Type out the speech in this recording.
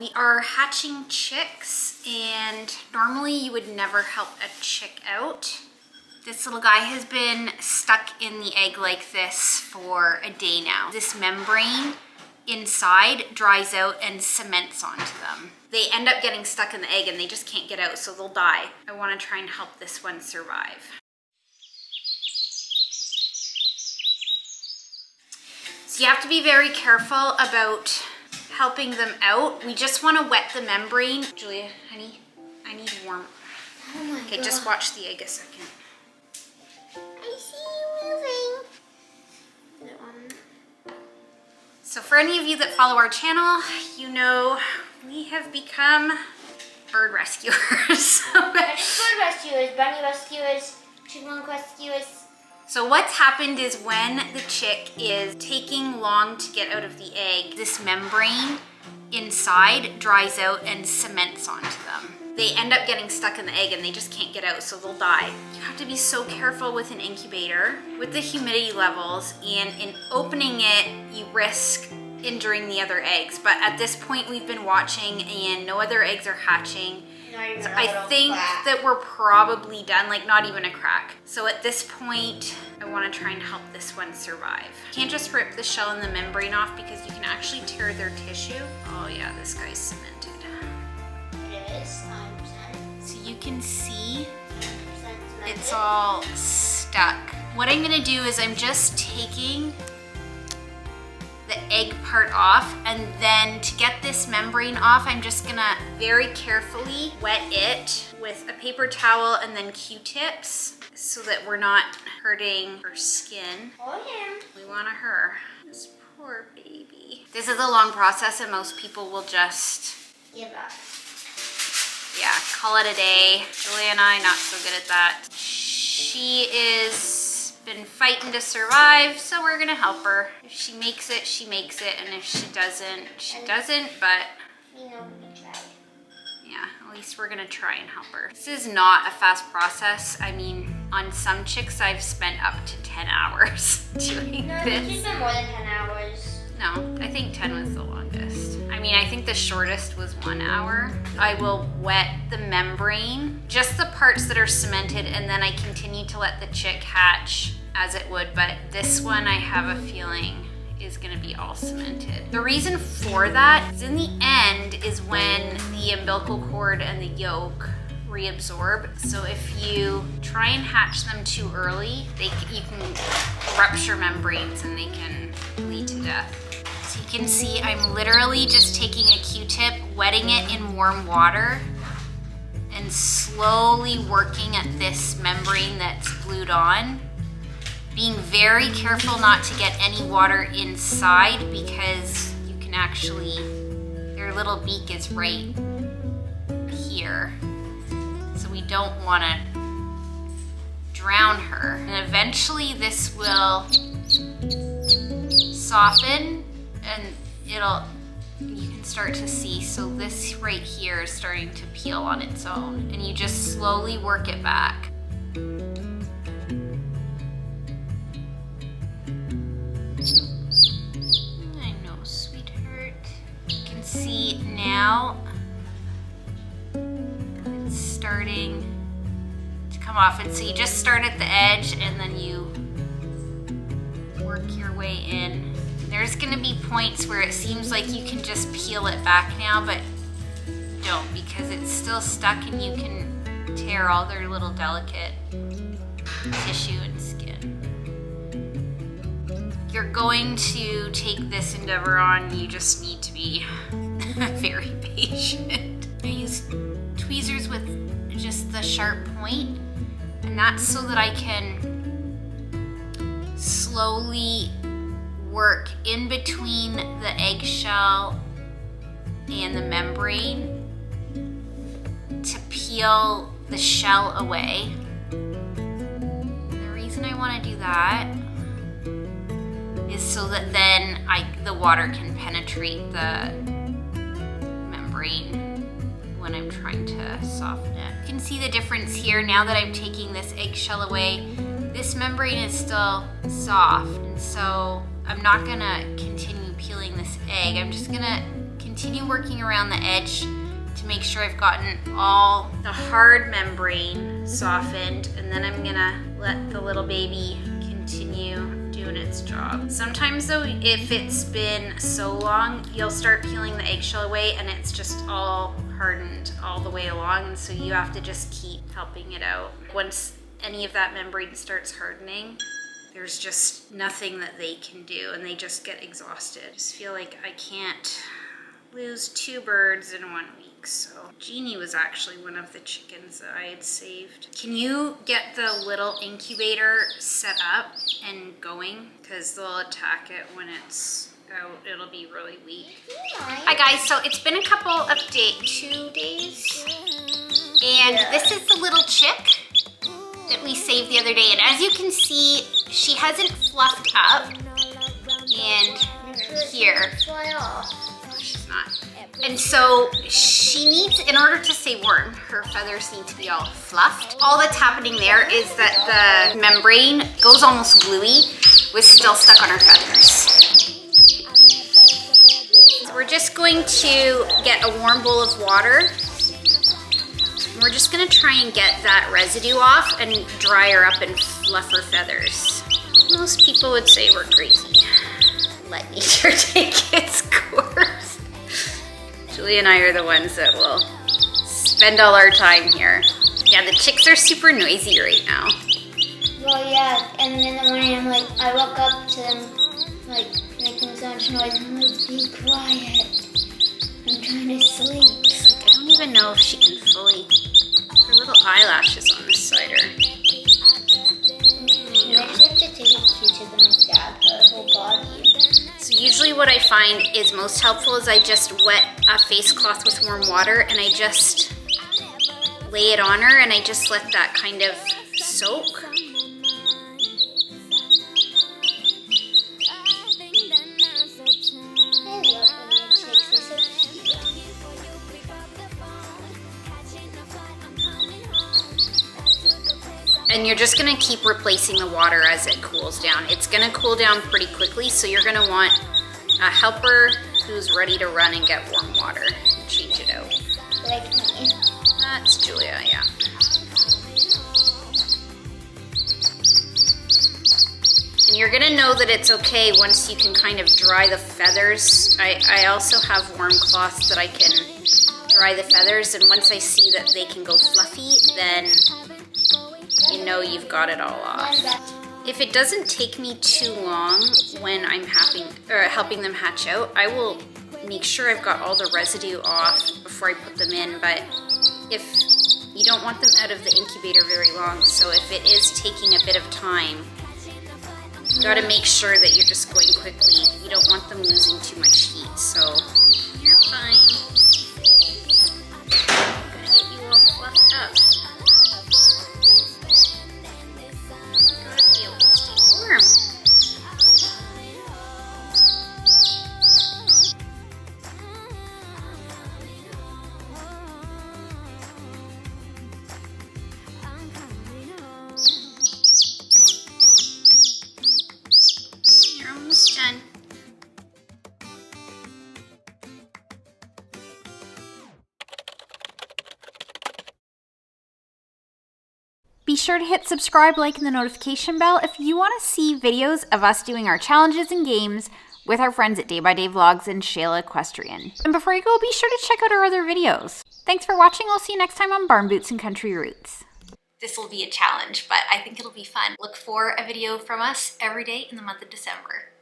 We are hatching chicks, and normally you would never help a chick out. This little guy has been stuck in the egg like this for a day now. This membrane inside dries out and cements onto them. They end up getting stuck in the egg and they just can't get out, so they'll die. I want to try and help this one survive. So you have to be very careful about helping them out. We just want to wet the membrane. Julia, honey, I need warm. Oh my Okay, God. just watch the egg a second. I see you moving. So for any of you that follow our channel, you know we have become bird rescuers. Bird rescuers, bunny rescuers, chipmunk rescuers. So what's happened is when the chick is taking long to get out of the egg, this membrane inside dries out and cements onto them. They end up getting stuck in the egg and they just can't get out, so they'll die. You have to be so careful with an incubator, with the humidity levels, and in opening it, you risk injuring the other eggs. But at this point, we've been watching and no other eggs are hatching. So I think that we're probably done, like not even a crack. So at this point, I want to try and help this one survive. You can't just rip the shell and the membrane off because you can actually tear their tissue. Oh yeah, this guy's cemented. It is 9%. So you can see 9% it's all stuck. What I'm gonna do is I'm just taking the egg part off, and then to get this membrane off, I'm just gonna very carefully wet it with a paper towel and then Q-tips so that we're not hurting her skin. Oh yeah. We want her. This poor baby. This is a long process and most people will just, Give up. yeah, call it a day. Julia and I, not so good at that. She is been fighting to survive, so we're gonna help her. If she makes it, she makes it, and if she doesn't, she doesn't, but You know, we tried. yeah, at least we're gonna try and help her. This is not a fast process. I mean, on some chicks, I've spent up to 10 hours doing No, this. it's been more than 10 hours. No, I think 10 was the longest. I mean, I think the shortest was 1 hour. I will wet the membrane, just the parts that are cemented, and then I continue to let the chick hatch as it would, but this one I have a feeling is gonna be all cemented. The reason for that is in the end is when the umbilical cord and the yolk reabsorb. So if you try and hatch them too early, you can rupture membranes and they can bleed to death. So you can see I'm literally just taking a Q-tip, wetting it in warm water, and slowly working at this membrane that's glued on. Being very careful not to get any water inside because you can actually, their little beak is right here. So we don't want to drown her. And eventually this will soften and you can start to see, so this right here is starting to peel on its own, and you just slowly work it back. I know, sweetheart. You can see now it's starting to come off, and so you just start at the edge and then you work your way in. There's gonna be points where it seems like you can just peel it back now, but don't, because it's still stuck and you can tear all their little delicate tissue and skin. You're going to take this endeavor on, you just need to be very patient. I use tweezers with just the sharp point, and that's so that I can slowly work in between the eggshell and the membrane to peel the shell away. The reason I want to do that is so that then the water can penetrate the membrane when I'm trying to soften it. You can see the difference here now that I'm taking this eggshell away. This membrane is still soft, and so I'm not gonna continue peeling this egg. I'm just gonna continue continue working around the edge to make sure I've gotten all the hard membrane softened, and then I'm gonna let the little baby continue doing its job. Sometimes though, if it's been so long, you'll start peeling the eggshell away and it's just all hardened all the way along, and so you have to just keep helping it out. Once any of that membrane starts hardening, there's just nothing that they can do and they just get exhausted. I just feel like I can't lose 2 birds in 1 week. So Jeannie was actually one of the chickens that I had saved. Can you get the little incubator set up and going? Because they'll attack it when it's out. It'll be really weak. Hi guys, so it's been a couple of 2 days. And this is the little chick that we saved the other day. And as you can see, she hasn't fluffed up. And here, she's not. And so she needs, in order to stay warm, her feathers need to be all fluffed. All that's happening there is that the membrane goes almost gluey, was still stuck on her feathers. So we're just going to get a warm bowl of water. We're just gonna try and get that residue off and dry her up and fluff her feathers. Most people would say we're crazy. Let nature take its course. Julie and I are the ones that will spend all our time here. Yeah, the chicks are super noisy right now. Well, yeah, and in the morning I walk up to them, making so much noise, and I'm like, be quiet. I'm trying to sleep. It's like, I don't even know if she can fully, her little eyelashes on the side are. I just have to take a Q-tip and dab her whole body. So usually what I find is most helpful is I just wet a face cloth with warm water and I just lay it on her and I just let that kind of soak. And you're just gonna keep replacing the water as it cools down. It's gonna cool down pretty quickly, so you're gonna want a helper who's ready to run and get warm water and change it out. Like me. That's Julia, yeah. And you're gonna know that it's okay once you can kind of dry the feathers. I also have warm cloths that I can dry the feathers, and once I see that they can go fluffy, then you know you've got it all off. If it doesn't take me too long when I'm helping them hatch out, I will make sure I've got all the residue off before I put them in, but if you don't want them out of the incubator very long, so if it is taking a bit of time, you gotta make sure that you're just going quickly. You don't want them losing too much heat, so you're fine. I'm gonna get you all fluffed up. Be sure to hit subscribe, like, and the notification bell if you want to see videos of us doing our challenges and games with our friends at Day by Day Vlogs and Shayla Equestrian. And before you go, be sure to check out our other videos. Thanks for watching. We'll see you next time on Barn Boots and Country Roots. This will be a challenge, but I think it'll be fun. Look for a video from us every day in the month of December.